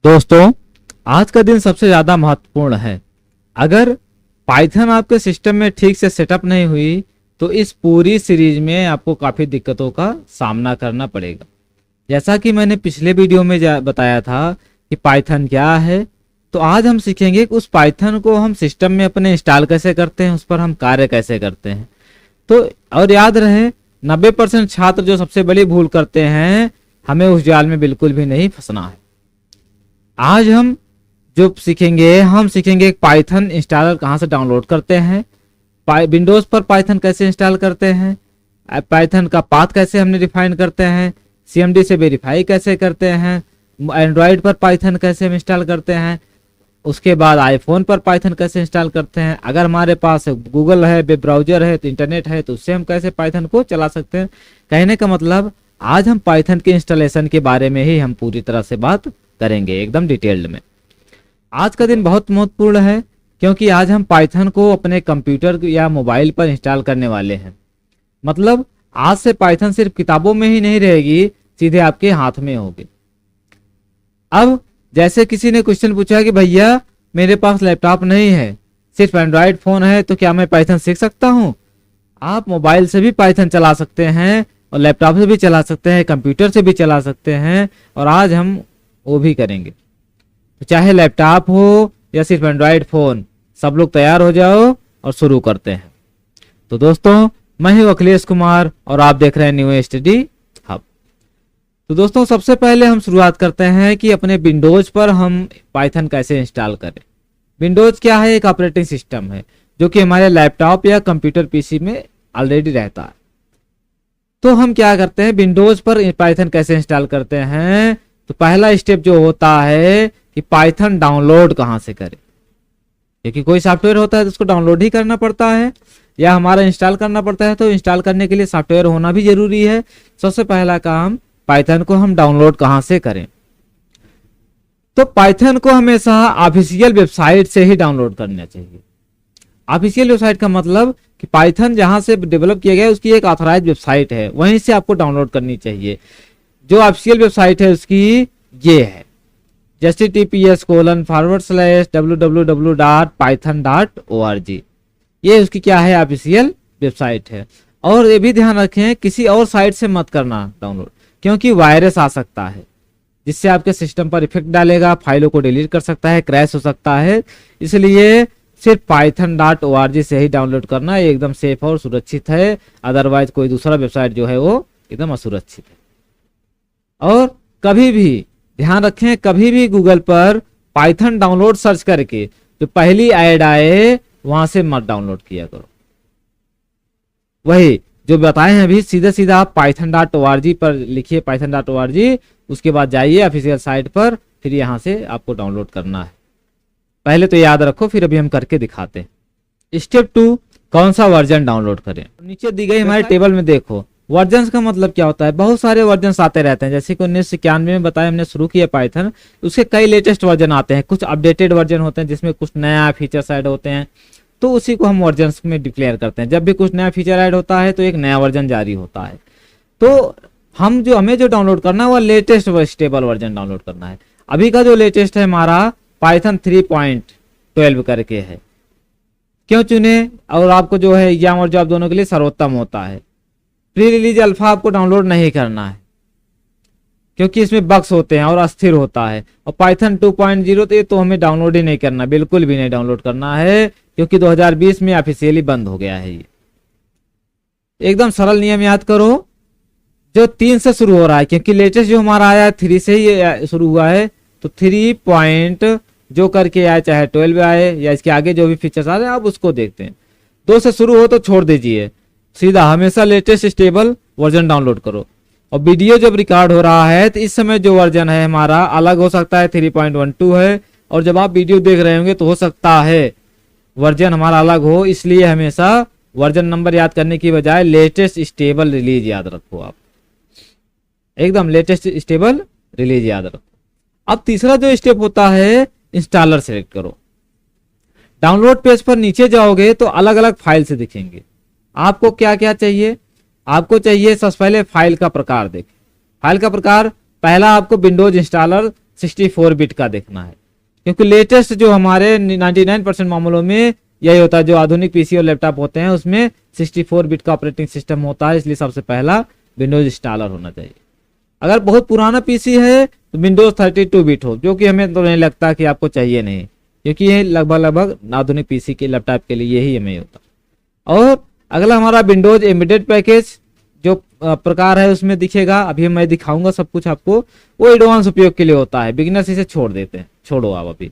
दोस्तों, आज का दिन सबसे ज्यादा महत्वपूर्ण है। अगर पाइथन आपके सिस्टम में ठीक से सेटअप नहीं हुई तो इस पूरी सीरीज में आपको काफी दिक्कतों का सामना करना पड़ेगा। जैसा कि मैंने पिछले वीडियो में बताया था कि पाइथन क्या है, तो आज हम सीखेंगे कि उस पाइथन को हम सिस्टम में अपने इंस्टॉल कैसे करते हैं, उस पर हम कार्य कैसे करते हैं। तो और याद रहे, 90% छात्र जो सबसे बड़ी भूल करते हैं, हमें उस जाल में बिल्कुल भी नहीं फंसना है। आज हम जो सीखेंगे, हम सीखेंगे एक पाइथन इंस्टॉलर कहाँ से डाउनलोड करते हैं, विंडोज पर पाइथन कैसे इंस्टॉल करते हैं, पाइथन का पाथ कैसे हमने डिफाइन करते हैं, सीएमडी से वेरीफाई कैसे करते हैं, एंड्रॉयड पर पाइथन कैसे हम इंस्टॉल करते हैं, उसके बाद आईफोन पर पाइथन कैसे इंस्टॉल करते हैं। अगर हमारे पास गूगल है, वेब ब्राउजर है, तो इंटरनेट है, तो उससे हम कैसे पाइथन को चला सकते हैं। कहने का मतलब आज हम पाइथन के इंस्टॉलेशन के बारे में ही हम पूरी तरह से बात करेंगे, एकदम डिटेल्ड में। आज का दिन बहुत महत्वपूर्ण है क्योंकि आज हम पाइथन को अपने कंप्यूटर या मोबाइल पर इंस्टॉल करने वाले हैं। मतलब आज से पाइथन सिर्फ किताबों में ही नहीं रहेगी, सीधे आपके हाथ में होगी। अब जैसे किसी ने क्वेश्चन पूछा कि भैया मेरे पास लैपटॉप नहीं है, सिर्फ एंड्रॉयड फोन है, तो क्या मैं पाइथन सीख सकता हूं? आप मोबाइल से भी पाइथन चला सकते हैं और लैपटॉप से भी चला सकते हैं, कंप्यूटर से भी चला सकते हैं, और आज हम वो भी करेंगे। तो चाहे लैपटॉप हो या सिर्फ एंड्रॉयड फोन, सब लोग तैयार हो जाओ और शुरू करते हैं। तो दोस्तों, मैं हूं अखिलेश कुमार और आप देख रहे हैं न्यू स्टडी हब। तो दोस्तों, सबसे पहले हम शुरुआत करते हैं कि अपने विंडोज पर हम पाइथन कैसे इंस्टॉल करें। विंडोज क्या है? एक ऑपरेटिंग सिस्टम है जो कि हमारे लैपटॉप या कंप्यूटर पीसी में ऑलरेडी रहता है। तो हम क्या करते हैं, विंडोज पर पाइथन कैसे इंस्टॉल करते हैं? तो पहला स्टेप जो होता है कि पाइथन डाउनलोड कहां से करें, क्योंकि कोई सॉफ्टवेयर होता है तो उसको डाउनलोड ही करना पड़ता है या हमारा इंस्टॉल करना पड़ता है। तो इंस्टॉल करने के लिए सॉफ्टवेयर होना भी जरूरी है। सबसे पहला काम, पाइथन को हम डाउनलोड कहां से करें? तो पाइथन को हमेशा ऑफिशियल वेबसाइट से ही डाउनलोड करना चाहिए। ऑफिशियल वेबसाइट का मतलब कि पाइथन जहां से डेवलप किया गया है उसकी एक ऑथराइज्ड वेबसाइट है, वहीं से आपको डाउनलोड करनी चाहिए। जो ऑफिशियल वेबसाइट है उसकी ये है https://www.python.org। ये उसकी क्या है, ऑफिशियल वेबसाइट है। और ये भी ध्यान रखें, किसी और साइट से मत करना डाउनलोड, क्योंकि वायरस आ सकता है जिससे आपके सिस्टम पर इफेक्ट डालेगा, फाइलों को डिलीट कर सकता है, क्रैश हो सकता है। इसलिए सिर्फ python.org से ही डाउनलोड करना एकदम सेफ और सुरक्षित है। अदरवाइज कोई दूसरा वेबसाइट जो है वो एकदम असुरक्षित है। और कभी भी ध्यान रखें, कभी भी गूगल पर पाइथन डाउनलोड सर्च करके जो पहली ऐड आए वहां से मत डाउनलोड किया करो। वही जो बताए हैं अभी, सीधा सीधा आप python.org पर लिखिए, python.org, उसके बाद जाइए ऑफिशियल साइट पर, फिर यहां से आपको डाउनलोड करना है। पहले तो याद रखो, फिर अभी हम करके दिखाते हैं। स्टेप 2, कौन सा वर्जन डाउनलोड करें। नीचे दी गई हमारे टेबल में देखो, वर्जन का मतलब क्या होता है। बहुत सारे वर्जन आते रहते हैं, जैसे कि 1991 में बताया हमने शुरू किया पाइथन, उसके कई लेटेस्ट वर्जन आते हैं, कुछ अपडेटेड वर्जन होते हैं जिसमें कुछ नया फीचर्स ऐड होते हैं, तो उसी को हम वर्जन में डिक्लेयर करते हैं। जब भी कुछ नया फीचर ऐड होता है तो एक नया वर्जन जारी होता है। तो हमें जो डाउनलोड करना है वो लेटेस्ट स्टेबल वर्जन डाउनलोड करना है। अभी का जो लेटेस्ट है हमारा पाइथन 3.12 करके है। क्यों चुने? और आपको जो है एग्जाम और जॉब दोनों के लिए सर्वोत्तम होता है। प्री रिलीज अल्फा आपको डाउनलोड नहीं करना है क्योंकि इसमें बग्स होते हैं और अस्थिर होता है। और पाइथन 2.0 तो हमें डाउनलोड ही नहीं करना, बिल्कुल भी नहीं डाउनलोड करना है, क्योंकि 2020 में ऑफिशियली बंद हो गया है। ये एकदम सरल नियम याद करो, जो 3 से शुरू हो रहा है, क्योंकि लेटेस्ट जो हमारा आया 3 से ही शुरू हुआ है। तो 3 जो करके आए, चाहे 12 आए या इसके आगे जो भी फीचर्स आ रहे हैं, आप उसको देखते हैं। 2 से शुरू हो तो छोड़ दीजिए, सीधा हमेशा लेटेस्ट स्टेबल वर्जन डाउनलोड करो। और वीडियो जब रिकॉर्ड हो रहा है तो इस समय जो वर्जन है हमारा अलग हो सकता है, 3.12 है, और जब आप वीडियो देख रहे होंगे तो हो सकता है वर्जन हमारा अलग हो। इसलिए हमेशा वर्जन नंबर याद करने की बजाय लेटेस्ट स्टेबल रिलीज याद रखो। आप एकदम लेटेस्ट स्टेबल रिलीज याद रखो। अब तीसरा जो स्टेप होता है, इंस्टॉलर सेलेक्ट करो। डाउनलोड पेज पर नीचे जाओगे तो अलग अलग फाइल से दिखेंगे। आपको क्या क्या चाहिए? आपको चाहिए सबसे पहले फाइल का प्रकार। देखें फाइल का प्रकार, पहला आपको विंडोज इंस्टॉलर 64 बिट का देखना है, क्योंकि लेटेस्ट जो हमारे 99% मामलों में यही होता है, जो आधुनिक पीसी और लैपटॉप होते हैं उसमें 64 बिट का ऑपरेटिंग सिस्टम होता है, इसलिए सबसे पहला विंडोज इंस्टॉलर होना चाहिए। अगर बहुत पुराना पीसी है तो विंडोज 32 बिट हो, जो कि हमें तो नहीं लगता कि आपको चाहिए, नहीं, क्योंकि ये लगभग आधुनिक पीसी के लैपटॉप के लिए यही हमें होता। और अगला हमारा विंडोज एम्बेडेड पैकेज जो प्रकार है उसमें दिखेगा, अभी मैं दिखाऊंगा सब कुछ आपको, वो एडवांस उपयोग के लिए होता है, बिगिनर्स इसे छोड़ देते हैं, छोड़ो आप अभी।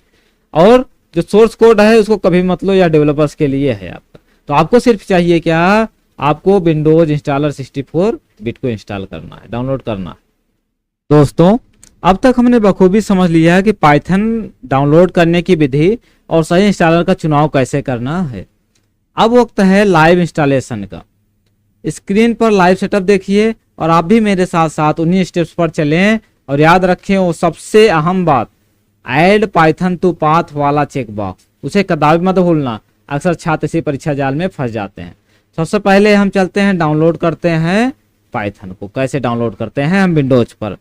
और जो सोर्स कोड है उसको कभी मत लो, या डेवलपर्स के लिए है आपका। तो आपको सिर्फ चाहिए क्या, आपको विंडोज इंस्टॉलर 64 बिट को इंस्टॉल करना है, डाउनलोड करना है। दोस्तों अब तक हमने बखूबी समझ लिया है कि पाइथन डाउनलोड करने की विधि और सही इंस्टॉलर का चुनाव कैसे करना है। अब वक्त है लाइव इंस्टॉलेशन का। स्क्रीन पर लाइव सेटअप देखिए और आप भी मेरे साथ साथ उन्हीं स्टेप्स पर चलें, और याद रखें वो सबसे अहम बात, ऐड पाइथन टू पाथ वाला चेक बॉक्स, उसे कदापि मत भूलना। अक्सर छात्र इसी परीक्षा जाल में फंस जाते हैं। सबसे पहले हम चलते हैं, डाउनलोड करते हैं पाइथन को। कैसे डाउनलोड करते हैं हम विंडोज पर,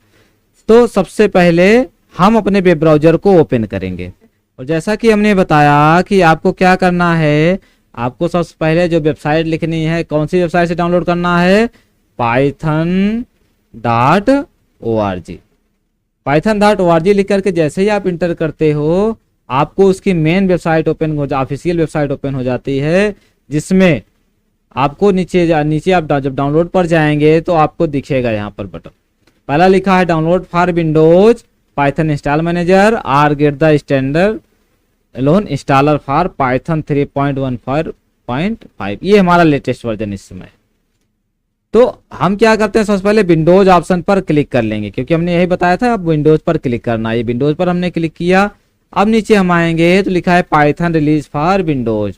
तो सबसे पहले हम अपने वेब ब्राउजर को ओपन करेंगे, और जैसा कि हमने बताया कि आपको क्या करना है, आपको सबसे पहले जो वेबसाइट लिखनी है, कौन सी वेबसाइट से डाउनलोड करना है, python.org। python.org लिख करके जैसे ही आप इंटर करते हो, आपको उसकी मेन वेबसाइट ओपन हो, ऑफिशियल वेबसाइट ओपन हो जाती है, जिसमें आपको नीचे आप जब डाउनलोड पर जाएंगे तो आपको दिखेगा यहाँ पर बटन, पहला लिखा है download for Windows Python install manager or get the standard alone installer for Python 3.14.5। ये हमारा लेटेस्ट वर्जन इस समय। तो हम क्या करते हैं, सबसे पहले विंडोज ऑप्शन पर क्लिक कर लेंगे, क्योंकि हमने यही बताया था अब विंडोज पर क्लिक करना है। ये विंडोज पर हमने क्लिक किया। अब नीचे हम आएंगे तो लिखा है पाइथन रिलीज फॉर विंडोज।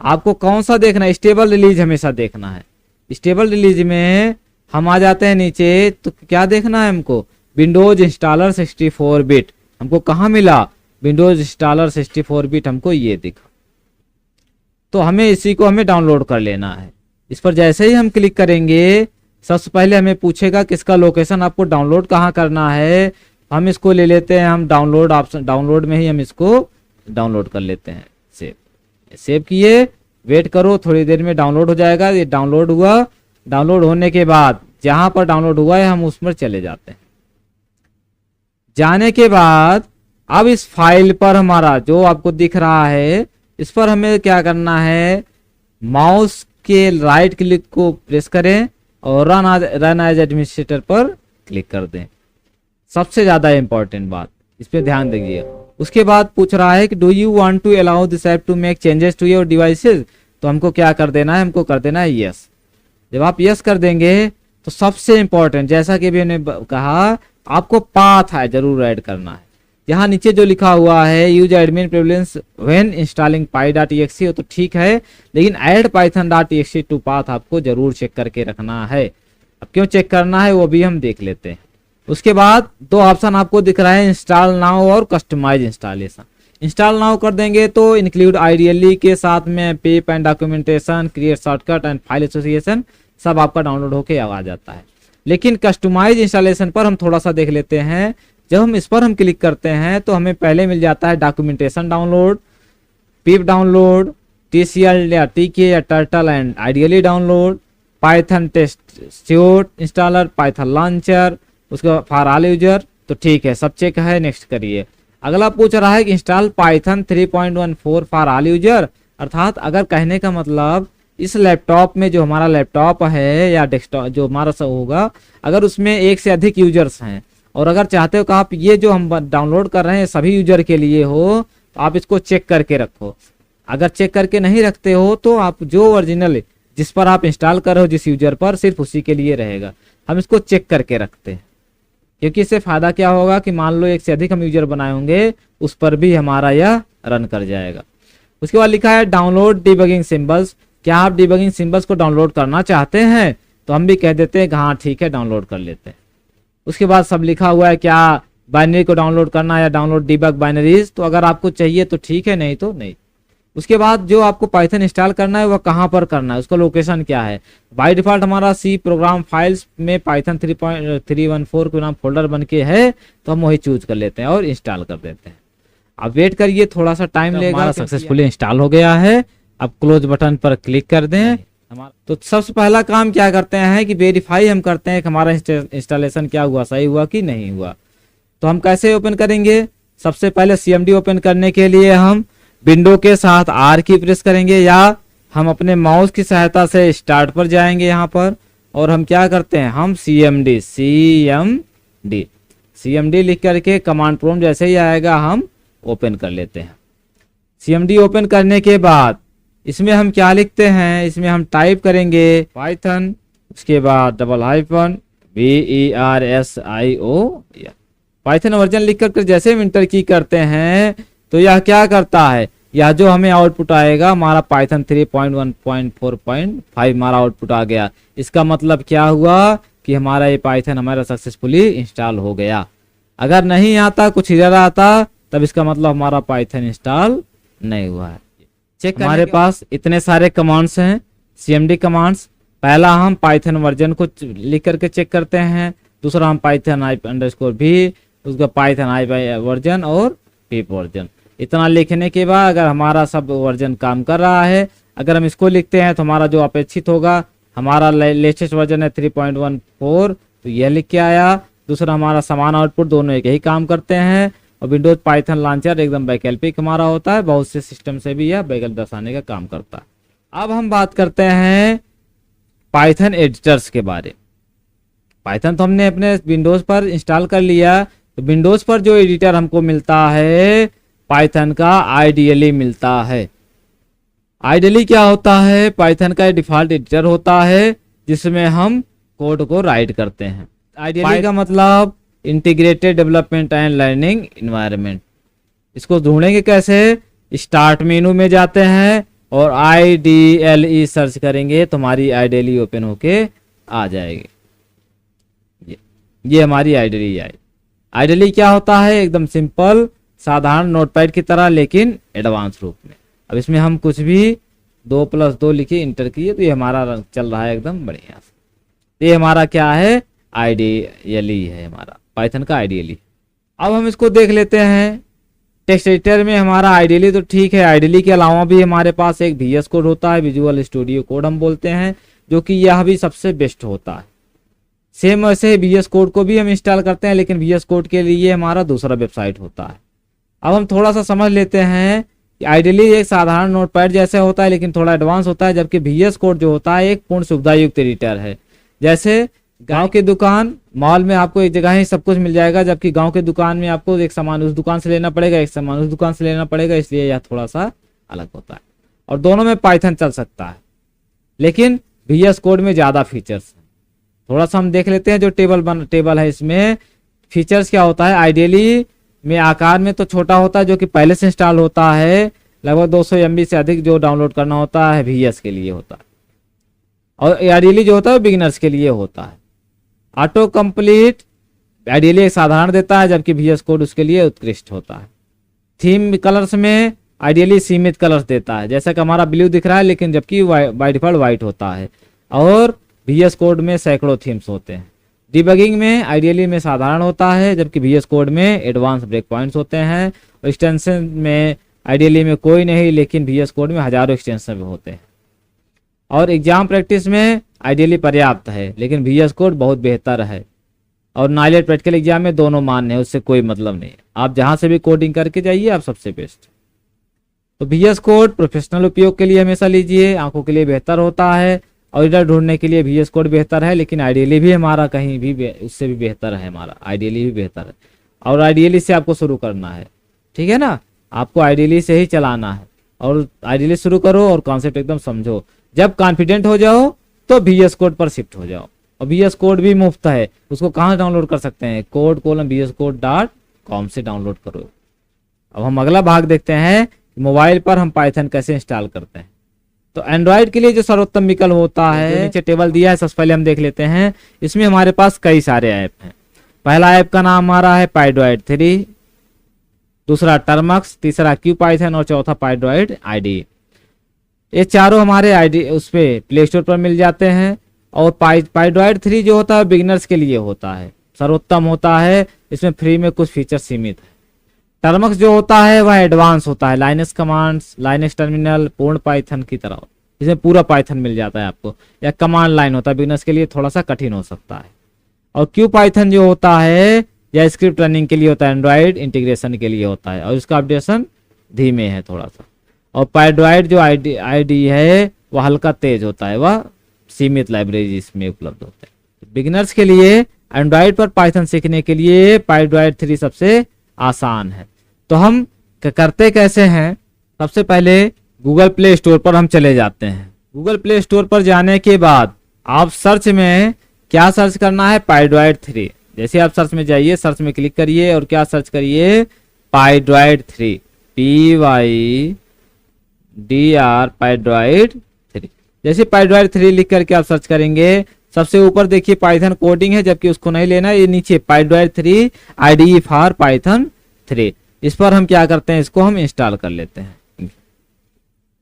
आपको कौन सा देखना है, स्टेबल रिलीज हमेशा देखना है। स्टेबल रिलीज में हम आ जाते हैं नीचे, तो क्या देखना है हमको, विंडोज इंस्टॉलर 64 बिट। हमको कहाँ मिला, विंडोज इंस्टॉलर 64 बिट हमको ये दिखा, तो हमें इसी को हमें डाउनलोड कर लेना है। इस पर जैसे ही हम क्लिक करेंगे, सबसे पहले हमें पूछेगा किसका लोकेशन आपको डाउनलोड कहाँ करना है। हम इसको ले लेते हैं, हम डाउनलोड ऑप्शन, डाउनलोड में ही हम इसको डाउनलोड कर लेते हैं। सेव किए, वेट करो, थोड़ी देर में डाउनलोड हो जाएगा। ये डाउनलोड हुआ। डाउनलोड होने के बाद जहां पर डाउनलोड हुआ है हम उस पर चले जाते हैं। जाने के बाद अब इस फाइल पर हमारा जो आपको दिख रहा है, इस पर हमें क्या करना है, माउस के राइट क्लिक को प्रेस करें और रन एज एडमिनिस्ट्रेटर पर क्लिक कर दें। सबसे ज्यादा इंपॉर्टेंट बात, इस पे ध्यान दीजिए। उसके बाद पूछ रहा है कि do you want to allow this app to make changes to your devices, तो हमको क्या कर देना है, हमको कर देना है यस। जब आप यस कर देंगे तो सबसे इंपॉर्टेंट, जैसा कि अभी हमने कहा, आपको पाथ है जरूर ऐड करना है। यहाँ नीचे जो लिखा हुआ है use admin privilege when installing py.exe, हो तो ठीक है, लेकिन ऐड python.exe टू पाथ आपको जरूर चेक करके रखना है। अब क्यों चेक करना है वो भी हम देख लेते हैं। उसके बाद दो ऑप्शन आपको दिख रहा है, इंस्टॉल नाउ और कस्टमाइज इंस्टॉलेशन। इंस्टॉल नाउ कर देंगे तो इंक्लूड आईडीएलई के साथ में pip and documentation, create shortcut and file association सब आपका डाउनलोड होके आ जाता है। लेकिन कस्टमाइज इंस्टॉलेशन पर हम थोड़ा सा देख लेते हैं। जब हम इस पर हम क्लिक करते हैं तो हमें पहले मिल जाता है documentation download, pip download, TCL या टीके या turtle and IDLE download, Python test suite installer, Python launcher, उसके बाद फॉर ऑल यूजर। तो ठीक है, सब चेक है, नेक्स्ट करिए। अगला पूछ रहा है कि install Python 3.14 for all user, अर्थात अगर कहने का मतलब इस लैपटॉप में जो हमारा लैपटॉप है या डेस्कटॉप जो हमारा सब होगा, अगर उसमें एक से अधिक यूजर्स हैं और अगर चाहते हो कि आप ये जो हम डाउनलोड कर रहे हैं सभी यूजर के लिए हो, तो आप इसको चेक करके रखो। अगर चेक करके नहीं रखते हो तो आप जो ओरिजिनल जिस पर आप इंस्टॉल कर रहे हो जिस यूजर पर, सिर्फ उसी के लिए रहेगा। हम इसको चेक करके रखते हैं, क्योंकि इससे फायदा क्या होगा कि मान लो एक से अधिक हम यूजर बनाए होंगे, उस पर भी हमारा यह रन कर जाएगा। उसके बाद लिखा है डाउनलोड डिबगिंग सिंबल्स। क्या आप डिबगिंग सिंबल्स को डाउनलोड करना चाहते हैं? तो हम भी कह देते हैं हाँ ठीक है, डाउनलोड कर लेते हैं। उसके बाद सब लिखा हुआ है, क्या बाइनरी को डाउनलोड करना है या डाउनलोड डिबग बाइनरीज। तो अगर आपको चाहिए तो ठीक है, नहीं तो नहीं। उसके बाद जो आपको पाइथन इंस्टॉल करना है वह कहाँ पर करना है, उसका लोकेशन क्या है। बाय डिफॉल्ट हमारा सी प्रोग्राम फाइल्स में पाइथन 3.314 के नाम फोल्डर बन के है, तो हम वही चूज कर लेते हैं और इंस्टॉल कर देते हैं। अब वेट करिए, थोड़ा सा टाइम लेगा। हमारा सक्सेसफुली इंस्टॉल हो गया है। अब क्लोज बटन पर क्लिक कर दें। तो सबसे पहला काम क्या करते हैं कि वेरीफाई हम करते हैं कि हमारा इंस्टॉलेशन क्या हुआ, सही हुआ कि नहीं हुआ। तो हम कैसे ओपन करेंगे, सबसे पहले CMD ओपन करने के लिए हम विंडो के साथ R की प्रेस करेंगे, या हम अपने माउस की सहायता से स्टार्ट पर जाएंगे यहाँ पर, और हम क्या करते हैं, हम CMD लिख करके कमांड प्रॉम्प्ट जैसे ही आएगा हम ओपन कर लेते हैं। CMD ओपन करने के बाद इसमें हम क्या लिखते हैं, इसमें हम टाइप करेंगे पाइथन, उसके बाद VERSIO पाइथन वर्जन लिख कर जैसे हम इंटर की करते हैं तो यह क्या करता है, यह जो हमें आउटपुट आएगा हमारा पाइथन 3.1.4.5 हमारा आउटपुट आ गया। इसका मतलब क्या हुआ कि हमारा ये पाइथन हमारा सक्सेसफुली इंस्टॉल हो गया। अगर नहीं आता, कुछ इधर आता, तब इसका मतलब हमारा पाइथन इंस्टॉल नहीं हुआ है। चेक हमारे पास इतने सारे कमांड्स हैं CMD कमांड्स। पहला हम पाइथन वर्जन को लिख करके चेक करते हैं, दूसरा हम पाइथन -v, उसका पाइथन वर्जन और पिप वर्जन। इतना लिखने के बाद अगर हमारा सब वर्जन काम कर रहा है, अगर हम इसको लिखते हैं तो हमारा जो अपेक्षित होगा, हमारा लेटेस्ट वर्जन है 3.14, तो यह लिख के आया। दूसरा हमारा समान आउटपुट, दोनों एक ही काम करते हैं। और विंडोज पाइथन लॉन्चर एकदम वैकल्पिक हमारा होता है, बहुत से सिस्टम से भी यह वैकल्पिक दर्शाने का काम करता है। अब हम बात करते हैं पाइथन एडिटर्स के बारे। पाइथन तो हमने अपने विंडोज पर इंस्टॉल कर लिया, तो विंडोज पर जो एडिटर हमको मिलता है पाइथन का आइडियली मिलता है। आइडियली क्या होता है, पाइथन का डिफॉल्ट एडिटर होता है जिसमें हम कोड को राइट करते हैं। आइडियली का मतलब integrated development and learning environment. इसको ढूंढेंगे कैसे, स्टार्ट मेनू में जाते हैं और IDLE सर्च करेंगे तो हमारी आइडियली ओपन होके आ जाएगी। ये हमारी आइडियली आई। आइडियली क्या होता है, एकदम सिंपल साधारण नोटपैड की तरह, लेकिन एडवांस रूप में। अब इसमें हम कुछ भी 2+2 लिखे इंटर किए तो ये हमारा चल रहा है एकदम बढ़िया से। ये हमारा क्या है, आइडियली है, हमारा पाइथन का आइडियली। अब हम इसको देख लेते हैं। टेक्स्ट एडिटर में हमारा आइडियली तो ठीक है, आइडियली के अलावा भी हमारे पास एक VS कोड होता है, विजुअल स्टूडियो कोड हम बोलते हैं, जो कि यह भी सबसे बेस्ट होता है। सेम वैसे VS कोड को भी हम इंस्टॉल करते हैं, लेकिन VS कोड के लिए हमारा दूसरा वेबसाइट होता है। अब हम थोड़ा सा समझ लेते हैं कि आइडियली एक साधारण नोटपैड जैसे होता है, लेकिन थोड़ा एडवांस होता है, जबकि VS कोड जो होता है एक पूर्ण सुविधा युक्त एडिटर है। जैसे गांव की दुकान, मॉल में आपको एक जगह ही सब कुछ मिल जाएगा, जबकि गांव की दुकान में आपको एक सामान उस दुकान से लेना पड़ेगा, एक सामान उस दुकान से लेना पड़ेगा, इसलिए यह थोड़ा सा अलग होता है। और दोनों में पाइथन चल सकता है, लेकिन VS कोड में ज्यादा फीचर्स हैं। थोड़ा सा हम देख लेते हैं जो टेबल है, इसमें फीचर्स क्या होता है। आइडियली में आकार में तो छोटा होता है, जो कि पहले से इंस्टॉल होता है, लगभग 200 MB से अधिक जो डाउनलोड करना होता है VS के लिए होता है। और आइडियली जो होता है बिगिनर्स के लिए होता है। ऑटो कंप्लीट आइडियली एक साधारण देता है, जबकि VS कोड उसके लिए उत्कृष्ट होता है। थीम कलर्स में आइडियली सीमित कलर्स देता है, जैसा कि हमारा ब्लू दिख रहा है, लेकिन जबकि बाय डिफॉल्ट व्हाइट होता है। और VS कोड में सैकड़ों थीम्स होते हैं। डिबगिंग में आइडियली में साधारण होता है, जबकि VS कोड में एडवांस ब्रेक पॉइंट्स होते हैं। और एक्सटेंशन में आइडियली में कोई नहीं, लेकिन VS कोड में हजारों एक्सटेंशन भी होते हैं। और एग्जाम प्रैक्टिस में आइडियली पर्याप्त है, लेकिन VS कोड बहुत बेहतर है। और नाइलेट प्रैक्टिकल एग्जाम में दोनों मान्य है, उससे कोई मतलब नहीं है। आप जहां से भी कोडिंग करके जाइए, आप सबसे बेस्ट। तो VS कोड प्रोफेशनल उपयोग के लिए हमेशा लीजिए, आंखों के लिए बेहतर होता है। और इधर ढूंढने के लिए VS कोड बेहतर है, लेकिन आइडियली भी हमारा कहीं भी उससे भी बेहतर है, हमारा आइडियली भी बेहतर है। और आइडियली से आपको शुरू करना है, ठीक है ना, आपको आइडियली से ही चलाना है। और आइडियली शुरू करो और कॉन्सेप्ट एकदम समझो। जब कॉन्फिडेंट हो जाओ तो VS कोड पर शिफ्ट हो जाओ। और VS कोड भी मुफ्त है, उसको कहाँ डाउनलोड कर सकते हैं, code:vscode.com से डाउनलोड करो। अब हम अगला भाग देखते हैं, मोबाइल पर हम पाइथन कैसे इंस्टॉल करते हैं। तो एंड्रॉइड के लिए जो सर्वोत्तम विकल्प होता है, नीचे टेबल दिया है, सबसे पहले हम देख लेते हैं। इसमें हमारे पास कई सारे ऐप हैं। पहला ऐप का नाम हमारा है पाइड्रॉइड 3। दूसरा टर्मक्स, तीसरा क्यू पाइथन और चौथा पाइड्रॉइड आईडी। ये चारों हमारे आईडी उस पे प्ले स्टोर पर मिल जाते हैं। और पाइड्रॉइड 3 जो होता है बिगिनर्स के लिए होता है, सर्वोत्तम होता है, इसमें फ्री में कुछ फीचर सीमित है। टर्मक्स जो होता है वह एडवांस होता है, लाइनक्स कमांड्स, लाइनक्स टर्मिनल, पूर्ण पाइथन की तरह, इसमें पूरा पाइथन मिल जाता है आपको। या कमांड लाइन होता है, बिगिनर्स के लिए थोड़ा सा कठिन हो सकता है। और क्यू पाइथन जो होता है या स्क्रिप्ट रनिंग के लिए होता है, एंड्रॉइड इंटीग्रेशन के लिए होता है और इसका अपडेशन धीमे है थोड़ा सा। और पाइड्रॉइड जो आईडी है वह हल्का तेज होता है, वह सीमित लाइब्रेरी इसमें उपलब्ध होते हैं। बिगिनर्स के लिए एंड्रॉइड पर पाइथन सीखने के लिए पाइड्रॉइड 3 सबसे आसान है। तो हम करते कैसे हैं, सबसे पहले गूगल प्ले स्टोर पर हम चले जाते हैं। गूगल प्ले स्टोर पर जाने के बाद आप सर्च में क्या सर्च करना है, पाइड्रॉइड 3। जैसे आप सर्च में जाइए, सर्च में क्लिक करिए और क्या सर्च करिए, पाइड्रॉइड 3, PYDR पाइड्रॉइड 3। जैसे पाइड्रॉइड 3 लिख करके आप सर्च करेंगे, सबसे ऊपर देखिए पाइथन कोडिंग है, जबकि उसको नहीं लेना, ये नीचे पाइड्रॉइड 3 IDE फॉर पाइथन 3। इस पर हम क्या करते हैं, इसको हम इंस्टॉल कर लेते हैं।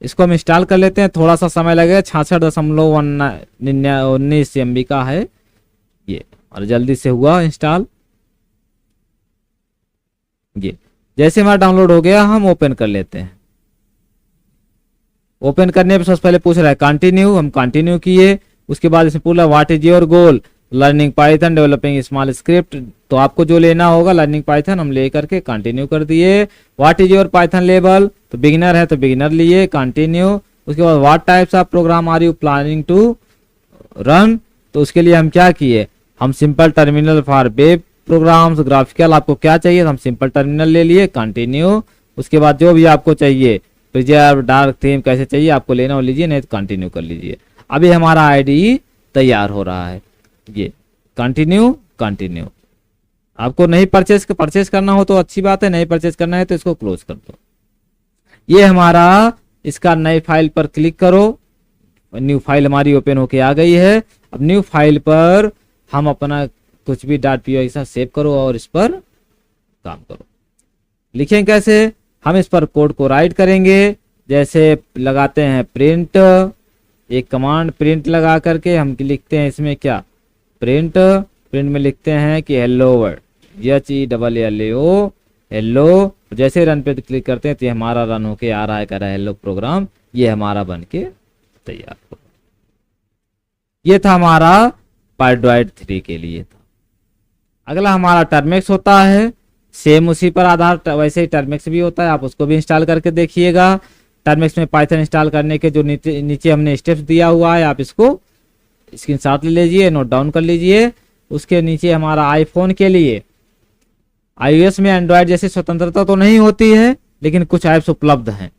इसको हम इंस्टॉल कर लेते हैं, थोड़ा सा समय लगेगा, 66.19 MB का है ये, और जल्दी से हुआ इंस्टॉल। ये जैसे हमारा डाउनलोड हो गया, हम ओपन कर लेते हैं। ओपन करने पर सबसे पहले पूछ रहा है कंटिन्यू, हम कंटिन्यू किए। उसके बाद इसमें पूरा what is your goal, learning Python, developing small script. तो आपको जो लेना होगा लर्निंग पाइथन, हम ले करके कंटिन्यू कर दिए। What is your Python level, तो बिगिनर है तो बिगिनर लिए, कंटिन्यू। उसके बाद what types of program are you planning to run, तो उसके लिए हम क्या किए, हम simple terminal for web programs, graphical आपको क्या चाहिए, हम सिंपल टर्मिनल ले लिए, कंटिन्यू। उसके बाद जो भी आपको चाहिए, प्रिजर्व, डार्क थीम कैसे चाहिए आपको लेना हो लीजिए, नहीं तो कंटिन्यू कर लीजिए। अभी हमारा आईडी तैयार हो रहा है, ये कंटिन्यू कंटिन्यू। आपको नहीं परचेस करना हो तो अच्छी बात है, नहीं परचेस करना है तो इसको क्लोज कर दो। ये हमारा, इसका नई फाइल पर क्लिक करो, न्यू फाइल हमारी ओपन होके आ गई है। अब न्यू फाइल पर हम अपना कुछ भी .py के साथ सेव करो और इस पर काम करो। लिखें कैसे, हम इस पर कोड को राइट करेंगे। जैसे लगाते हैं प्रिंट, एक कमांड प्रिंट लगा करके हम लिखते हैं इसमें क्या, प्रिंट में लिखते हैं कि हेलो वर्ल्ड, HELLO हेलो। जैसे रन पे क्लिक करते हैं तो ये हमारा रन होके आ रहा है, कह रहा है हेलो प्रोग्राम, ये हमारा बन के तैयार हो। ये था हमारा पाइड्रॉइड 3 के लिए था। अगला हमारा टर्मिक्स होता है, सेम उसी पर आधार वैसे ही टर्मिक्स भी होता है, आप उसको भी इंस्टॉल करके देखिएगा। टर्मिक्स में पाइथन इंस्टॉल करने के जो नीचे हमने स्टेप्स दिया हुआ है, आप इसको स्क्रीनशॉट ले लीजिए, नोट डाउन कर लीजिए। उसके नीचे हमारा आईफोन के लिए, iOS में एंड्रॉयड जैसी स्वतंत्रता तो नहीं होती है, लेकिन कुछ ऐप्स उपलब्ध हैं।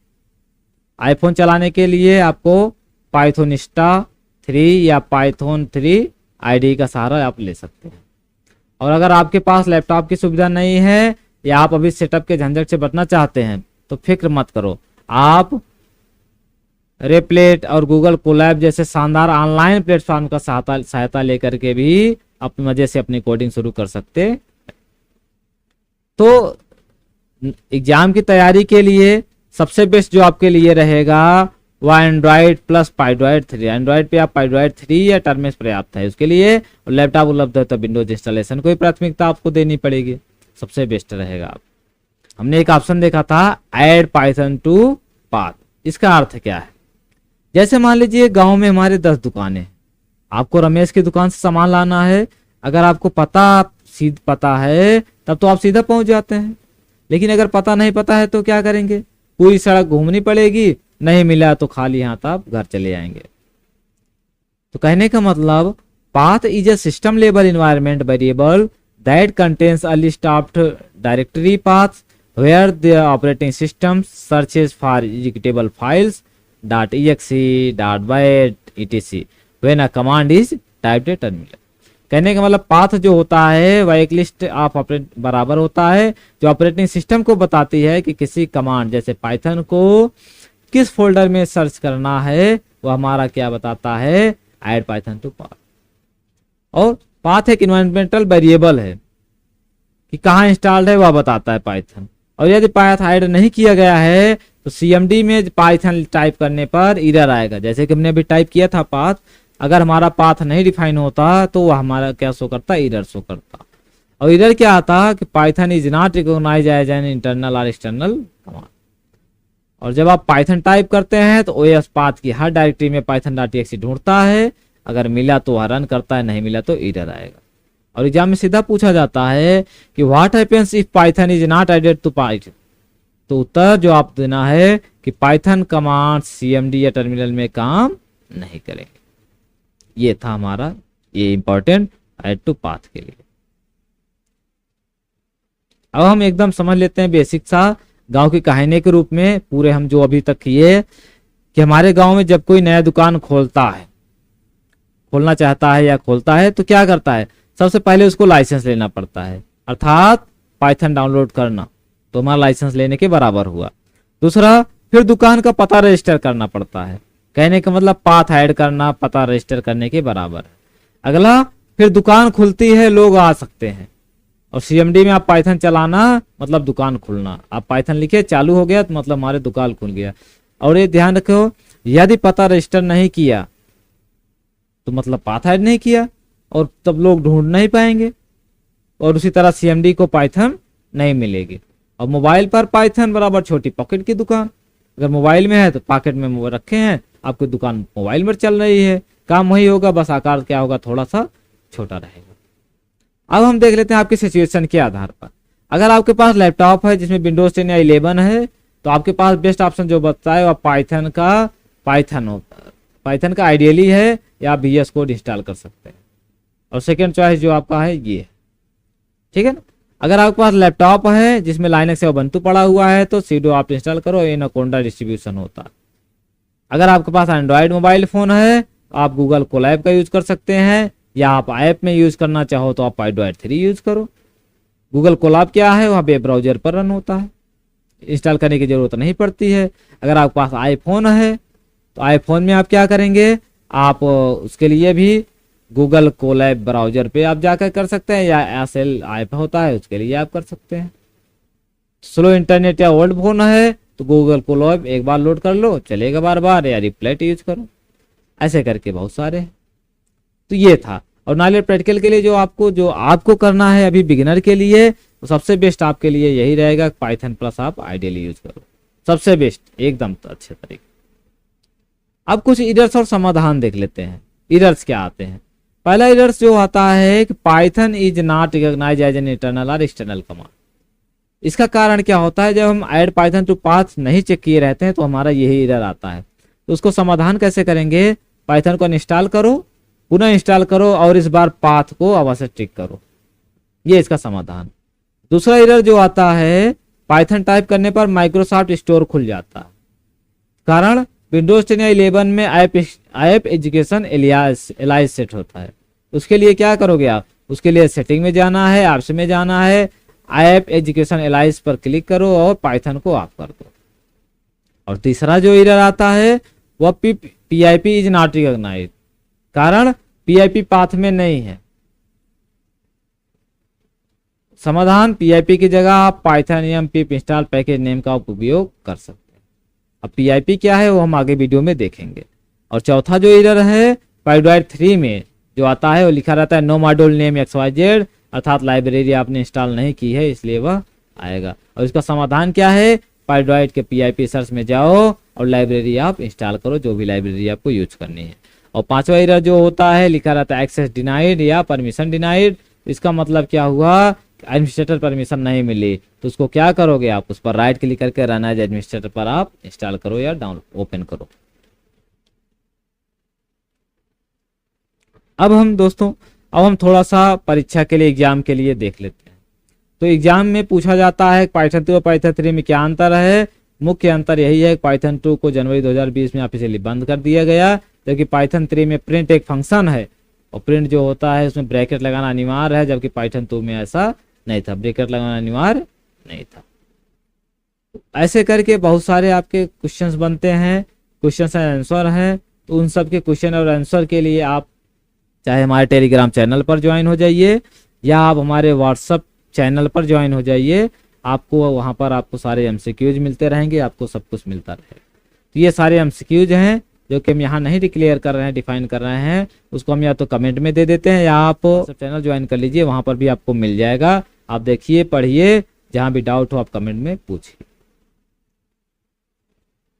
आईफोन चलाने के लिए आपको पाइथोनिस्टा 3 या पाइथन 3 IDE का सहारा आप ले सकते हैं। और अगर आपके पास लैपटॉप की सुविधा नहीं है या आप अभी सेटअप के झंझट से बचना चाहते हैं तो फिक्र मत करो, आप रेप्लेट और गूगल कोलैब जैसे शानदार ऑनलाइन प्लेटफॉर्म का सहायता लेकर के भी अपने मजे से अपनी कोडिंग शुरू कर सकते। तो एग्जाम की तैयारी के लिए सबसे बेस्ट जो आपके लिए रहेगा वह एंड्रॉइड प्लस पाइड्रॉइड 3। एंड्रॉइड पे आप पाइड्रॉइड 3 या टर्मिक्स पर्याप्त है उसके लिए, और लैपटॉप उपलब्ध है तो विंडोज इंस्टॉलेशन को ही प्राथमिकता आपको देनी पड़ेगी, सबसे बेस्ट रहेगा। आप हमने एक ऑप्शन देखा था ऐड पाइथन टू पाथ, इसका अर्थ क्या है, जैसे मान लीजिए गांव में हमारे 10 दुकानें, आपको रमेश की दुकान से सामान लाना है। अगर आपको पता है तब तो आप सीधा पहुंच जाते हैं, लेकिन अगर पता नहीं पता है तो क्या करेंगे, पूरी सड़क घूमनी पड़ेगी, नहीं मिला तो खाली हाथ आप घर चले आएंगे। तो कहने का मतलब path is a system level environment variable that contains a list of directory paths where the operating system searches for executable files .exe, .byte, etc. when a command is typed at terminal। कहने का मतलब path जो होता है वह एक list of बराबर होता है जो ऑपरेटिंग सिस्टम को बताती है कि किसी कमांड जैसे पाइथन को किस फोल्डर में सर्च करना है, वह हमारा क्या बताता है, ऐड पाइथन टू पाथ। और पाथ एक इन्वायरमेंटल वेरिएबल है कि कहाँ इंस्टॉल्ड है वह बताता है पाइथन, और यदि पाथ ऐड नहीं किया गया है तो सीएमडी में पाइथन टाइप करने पर एरर आएगा। जैसे कि हमने अभी टाइप किया था पाथ, अगर हमारा पाथ नहीं डिफाइन होता तो वह हमारा क्या शो करता, एरर शो करता। और एरर क्या आता कि Python is not recognise as an internal और एक्सटर्नल कमांड। और जब आप पाइथन टाइप करते हैं तो ओएस पाथ की हर डायरेक्टरी में python.exe ढूंढता है, अगर मिला तो वह रन करता है, नहीं मिला तो एरर आएगा। और एग्जाम में सीधा पूछा जाता है कि what happens if Python is not added to Python, तो उत्तर जो आप देना है कि पाइथन कमांड सीएमडी या टर्मिनल में काम नहीं करेंगे। ये था हमारा ये इंपॉर्टेंट ऐड टू पाथ के लिए। अब हम एकदम समझ लेते हैं बेसिक सा गांव की कहानी के रूप में पूरे हम जो अभी तक किए कि हमारे गांव में जब कोई नया दुकान खोलता है, खोलना चाहता है या खोलता है तो क्या करता है, सबसे पहले उसको लाइसेंस लेना पड़ता है, अर्थात पाइथन डाउनलोड करना, तो हमारा लाइसेंस लेने के बराबर हुआ। दूसरा, फिर दुकान का पता रजिस्टर करना पड़ता है, कहने का मतलब पाथ ऐड करना पता रजिस्टर करने के बराबर है। अगला, फिर दुकान खुलती है, लोग आ सकते हैं, और सीएमडी में आप पाइथन चलाना मतलब दुकान खुलना। आप पाइथन लिखे चालू हो गया तो मतलब हमारे दुकान खुल गया। और ये ध्यान रखो, यदि पता रजिस्टर नहीं किया तो मतलब पाथ ऐड नहीं किया और तब लोग ढूंढ नहीं पाएंगे, और उसी तरह सीएमडी को पाइथन नहीं मिलेगी। और मोबाइल पर पाइथन बराबर छोटी पॉकेट की दुकान, अगर मोबाइल में है तो पॉकेट में रखे हैं, आपकी दुकान मोबाइल में चल रही है, काम वही होगा, बस आकार क्या होगा, थोड़ा सा छोटा रहेगा। अब हम देख लेते हैं आपकी सिचुएशन के आधार पर। अगर आपके पास लैपटॉप है जिसमें विंडोज 10 या 11 है तो आपके पास बेस्ट ऑप्शन जो बचता है वह पाइथन होता है। पाइथन का आइडियली है या आप VS कोड इंस्टॉल कर सकते हैं, और सेकेंड चॉइस जो आपका है ये है, ठीक है ना। अगर आपके पास लैपटॉप है जिसमें लाइनक्स या उबंटू पड़ा हुआ है तो सीडो आप इंस्टॉल करो, एनाकोंडा डिस्ट्रीब्यूशन होता है। अगर आपके पास एंड्रॉयड मोबाइल फोन है तो आप गूगल कोलैब का यूज कर सकते हैं, या आप ऐप में यूज करना चाहो तो आप पाइडॉइड 3 यूज करो। गूगल कोलैब क्या है, वह वेब ब्राउजर पर रन होता है, इंस्टॉल करने की जरूरत नहीं पड़ती है। अगर आपके पास आईफोन है तो आईफोन में आप क्या करेंगे, आप उसके लिए भी गूगल कोलैब ब्राउजर पे आप जाकर कर सकते हैं, या एसएल ऐप होता है उसके लिए आप कर सकते हैं। स्लो इंटरनेट या ओल्ड फोन है तो गूगल कोलैब एक बार लोड कर लो, चलेगा बार बार, या रिप्लेट यूज करो। ऐसे करके बहुत सारे हैं। तो ये था। और नाइलर प्रैक्टिकल के लिए जो आपको करना है अभी बिगिनर के लिए, तो सबसे बेस्ट आपके लिए यही रहेगा, पाइथन प्लस आप आइडियली यूज करो, सबसे बेस्ट एकदम अच्छे तरीके। अब कुछ एरर्स और समाधान देख लेते हैं। एरर्स क्या आते हैं। पहला एरर्स जो आता है कि Python is not recognise as an internal और एक्सटर्नल कमांड। इसका कारण क्या होता है, जब हम ऐड पाइथन टू पाथ नहीं चेक किए रहते हैं तो हमारा यही एरर आता है। तो उसको समाधान कैसे करेंगे, पाइथन को इंस्टॉल करो, पुनः इंस्टॉल करो और इस बार पाथ को अवश्य टिक करो, ये इसका समाधान। दूसरा एरर जो आता है, पाइथन टाइप करने पर माइक्रोसॉफ्ट स्टोर खुल जाता है। कारण विंडोज 10 या 11 में ऐप एजुकेशन एलाइज सेट होता है। उसके लिए क्या करोगे आप, उसके लिए सेटिंग में जाना है, ऐप्स में जाना है, ऐप एजुकेशन एलाइज पर क्लिक करो और पाइथन को ऑफ कर दो। और तीसरा जो एरर आता है वह पीआईपी इज नॉट रिकॉग्नाइज, कारण पीआईपी पाथ में नहीं है। समाधान, पीआईपी की जगह आप Python M pip install package name का उपयोग कर सकते हैं। अब पीआईपी क्या है वो हम आगे वीडियो में देखेंगे। और चौथा जो एरर है, पाइडॉइड 3 में जो आता है वो लिखा रहता है नो मॉड्यूल नेम XYZ, अर्थात लाइब्रेरी आपने इंस्टॉल नहीं की है इसलिए वह आएगा। और इसका समाधान क्या है, पाइडॉइड के पीआईपी सर्च में जाओ और लाइब्रेरी आप इंस्टॉल करो, जो भी लाइब्रेरी आपको यूज करनी है। और पांचवा एरर जो होता है, लिखा रहता है एक्सेस डिनाइड या परमिशन डिनाइड। इसका मतलब क्या हुआ, एडमिनिस्ट्रेटर परमिशन नहीं मिली, तो उसको क्या करोगे आप, उस पर राइट क्लिक करके रन एज एडमिनिस्ट्रेटर पर आप इंस्टॉल करो या डाउनलोड ओपन करो। अब हम थोड़ा सा परीक्षा के लिए, एग्जाम के लिए देख लेते हैं। तो एग्जाम में पूछा जाता है पाइथन 2 और पाइथन 3 में क्या अंतर है। मुख्य अंतर यही है कि पाइथन 2 को जनवरी 2020 में ऑफिशियली बंद कर दिया गया, जबकि पाइथन 3 में प्रिंट एक फंक्शन है और प्रिंट जो होता है उसमें ब्रैकेट लगाना अनिवार्य है, जबकि पाइथन 2 में ऐसा नहीं था, ब्रैकेट लगाना अनिवार्य नहीं था। ऐसे करके बहुत सारे आपके क्वेश्चंस बनते हैं, क्वेश्चंस एंड आंसर हैं। तो उन सब के क्वेश्चन और आंसर के लिए आप चाहे हमारे टेलीग्राम चैनल पर ज्वाइन हो जाइए या आप हमारे व्हाट्सएप चैनल पर ज्वाइन हो जाइए। आपको वहां पर आपको सारे एमसीक्यूज मिलते रहेंगे, आपको सब कुछ मिलता रहेगा। तो ये सारे एमसीक्यूज हैं जो कि हम यहाँ नहीं डिक्लेयर कर रहे हैं, डिफाइन कर रहे हैं, उसको हम या तो कमेंट में दे देते हैं या आप चैनल ज्वाइन कर लीजिए, वहां पर भी आपको मिल जाएगा। आप देखिए, पढ़िए, जहां भी डाउट हो आप कमेंट में पूछिए।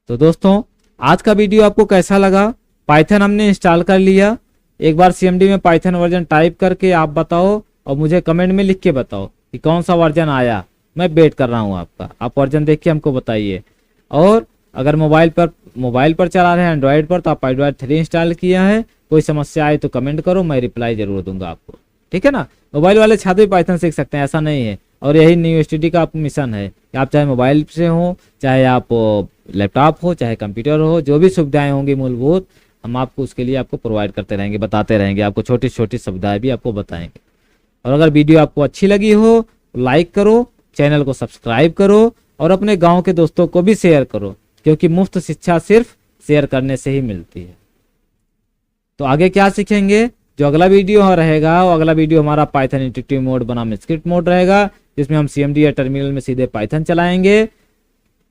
तो दोस्तों, आज का वीडियो आपको कैसा लगा? पाइथन हमने इंस्टॉल कर लिया। एक बार सीएमडी में पाइथन वर्जन टाइप करके आप बताओ और मुझे कमेंट में लिख के बताओ कि कौन सा वर्जन आया। मैं वेट कर रहा हूँ आपका, आप वर्जन देख के हमको बताइए। और अगर मोबाइल पर चला रहे हैं एंड्रॉयड पर, तो आप एंड्रॉयड 3 इंस्टॉल किया है। कोई समस्या आए तो कमेंट करो, मैं रिप्लाई जरूर दूंगा आपको, ठीक है ना। मोबाइल वाले छात्र भी पाइथन सीख सकते हैं, ऐसा नहीं है। और यही न्यू स्टडी का मिशन है कि आप चाहे मोबाइल से हो, चाहे आप लैपटॉप हो, चाहे कंप्यूटर हो, जो भी सुविधाएं होंगी मूलभूत, हम आपको उसके लिए आपको प्रोवाइड करते रहेंगे, बताते रहेंगे, आपको छोटी छोटी सुविधाएं भी आपको बताएंगे। और अगर वीडियो आपको अच्छी लगी हो तो लाइक करो, चैनल को सब्सक्राइब करो और अपने गांव के दोस्तों को भी शेयर करो, क्योंकि मुफ्त शिक्षा सिर्फ शेयर करने से ही मिलती है। तो आगे क्या सीखेंगे, जो अगला वीडियो रहेगा, वो अगला वीडियो हमारा पाइथन इंटरेक्टिव मोड बनाम स्क्रिप्ट मोड रहेगा, जिसमें हम सीएमडी या टर्मिनल में सीधे पाइथन चलाएंगे,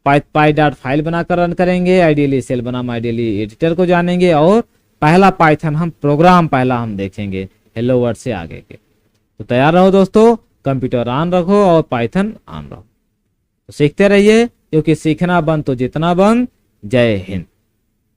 पाई डॉट फाइल बनाकर रन करेंगे, आइडियली सेल बनाम आइडियली एडिटर को जानेंगे, और पहला पाइथन हम प्रोग्राम हम देखेंगे हेलो वर्ल्ड से आगे के। तो तैयार रहो दोस्तों, कंप्यूटर ऑन रखो और पाइथन ऑन रहो। तो सीखते रहिए, क्योंकि सीखना बंद तो जितना बंद। जय हिंद।